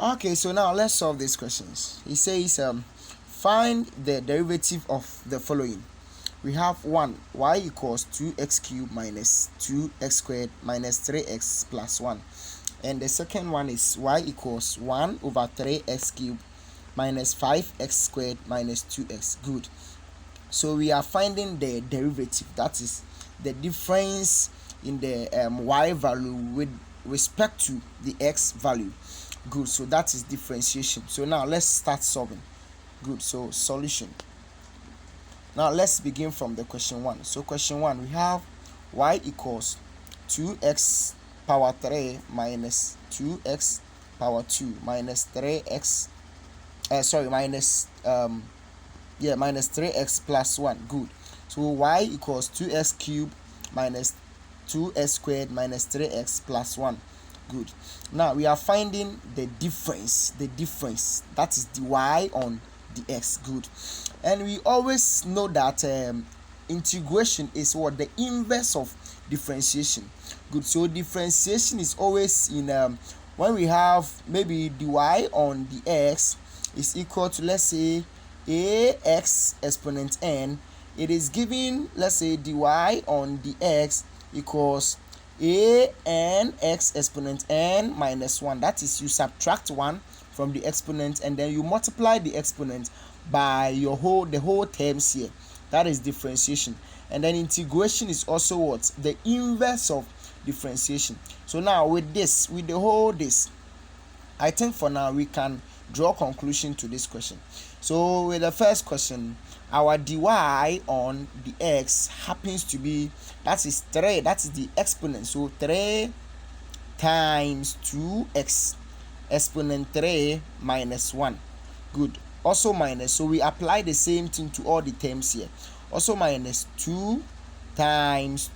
Okay, so now let's solve these questions. It says find the derivative of the following. We have 1, y equals 2x cubed minus 2x squared minus 3x plus 1. And the second one is y equals 1 over 3x cubed minus 5x squared minus 2x. Good. So we are finding the derivative, that is the difference in the y value with respect to the x value. Good. So that is differentiation. So now let's start solving. Good. So solution. Now let's begin from the question 1. So question 1, we have y equals 2x power 3 minus 2x power 2 minus 3x minus 3x plus 1. Good. So y equals 2x cubed minus 2x squared minus 3x plus 1. Good. Now we are finding the difference, that is the y on the x. Good. And we always know that integration is what? The inverse of differentiation. Good. So differentiation is always in when we have maybe the y on the x is equal to, let's say, ax exponent n. It is given, let's say, dy on the x equals a n x exponent n minus 1. That is, you subtract 1 from the exponent and then you multiply the exponent by the whole terms here. That is differentiation. And then integration is also what? The inverse of differentiation. So now with this, with the whole this, I think for now we can draw conclusion to this question. So with the first question, our dy on the x happens to be, that is 3, that is the exponent. So 3 times 2x exponent 3 minus 1. Good. Also minus, so we apply the same thing to all the terms here. Also minus 2 times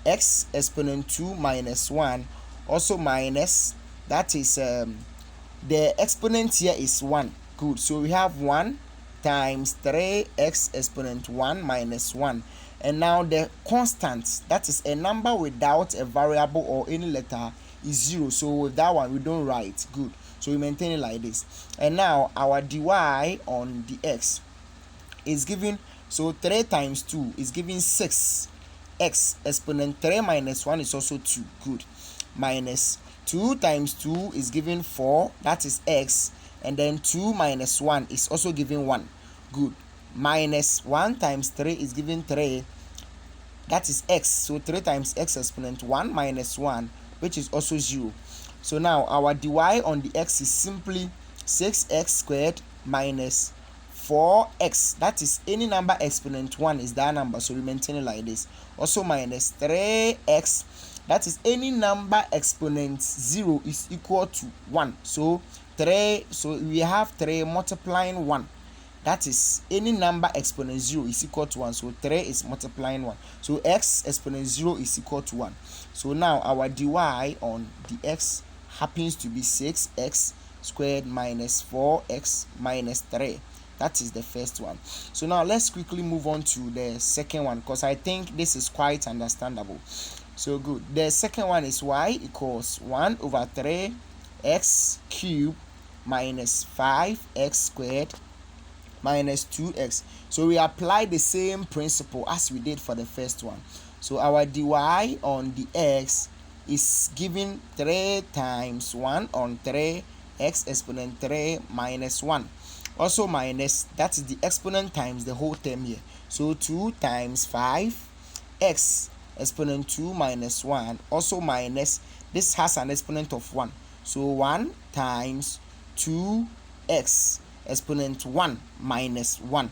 2x exponent 2 minus 1. Also minus, that is the exponent here is 1. Good. So we have 1 times 3x exponent 1 minus 1. And now the constant, that is a number without a variable or any letter, is 0. So with that one we don't write. Good. So we maintain it like this. And now our dy on the x is given, so 3 times 2 is given 6. X exponent 3 minus 1 is also 2. Good. Minus 2 times 2 is given 4, that is x, and then 2 minus 1 is also given 1. Good. Minus 1 times 3 is given 3, that is x. So 3 times x exponent 1 minus 1, which is also 0. So now our dy on the x is simply 6x squared minus 4x, that is any number exponent 1 is that number, so we maintain it like this. Also minus 3x, that is any number exponent 0 is equal to 1. So 3, so we have 3 multiplying 1, that is any number exponent 0 is equal to 1. So 3 is multiplying 1. So x exponent 0 is equal to 1. So now our dy on the x happens to be 6x squared minus 4x minus 3. That is the first one. So now let's quickly move on to the second one, because I think this is quite understandable. So good. The second one is y equals 1 over 3x cubed minus 5x squared minus 2x. So we apply the same principle as we did for the first one. So our dy on the x is given 3 times 1 on 3 x exponent 3 minus 1. Also minus, that is the exponent times the whole term here. So 2 times 5x exponent 2 minus 1. Also minus, this has an exponent of 1. So 1 times 2x exponent 1 minus 1.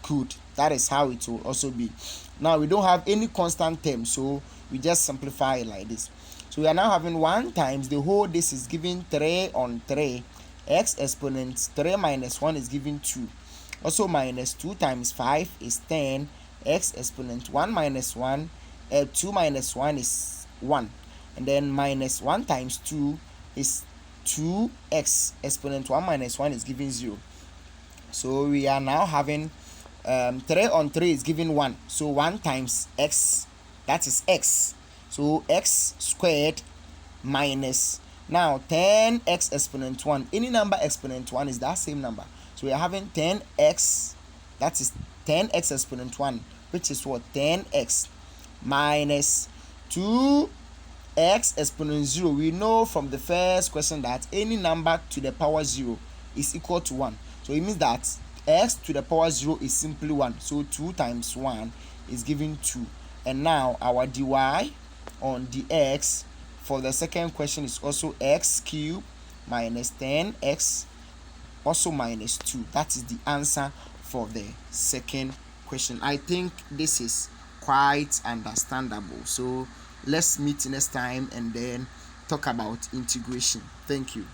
Good. That is how it will also be. Now we don't have any constant term, so we just simplify it like this. So we are now having 1 times the whole, this is given 3 on 3. X exponent 3 minus 1 is given 2. Also minus 2 times 5 is 10. X exponent 1 minus 1, 2 minus 1 is 1. And then minus 1 times 2 is 2x exponent 1 minus 1 is given 0. So we are now having 3 on 3 is given 1. So 1 times x, that is x. So x squared minus Now 10x exponent 1, any number exponent 1 is that same number. So we are having 10x, that is 10x exponent 1, which is what? 10x minus 2x exponent 0. We know from the first question that any number to the power 0 is equal to 1. So it means that x to the power 0 is simply 1. So 2 times 1 is given 2. And now our dy on dx for the second question is also x cubed minus 10x also minus 2. That is the answer for the second question. I think this is quite understandable. So let's meet next time and then talk about integration. Thank you.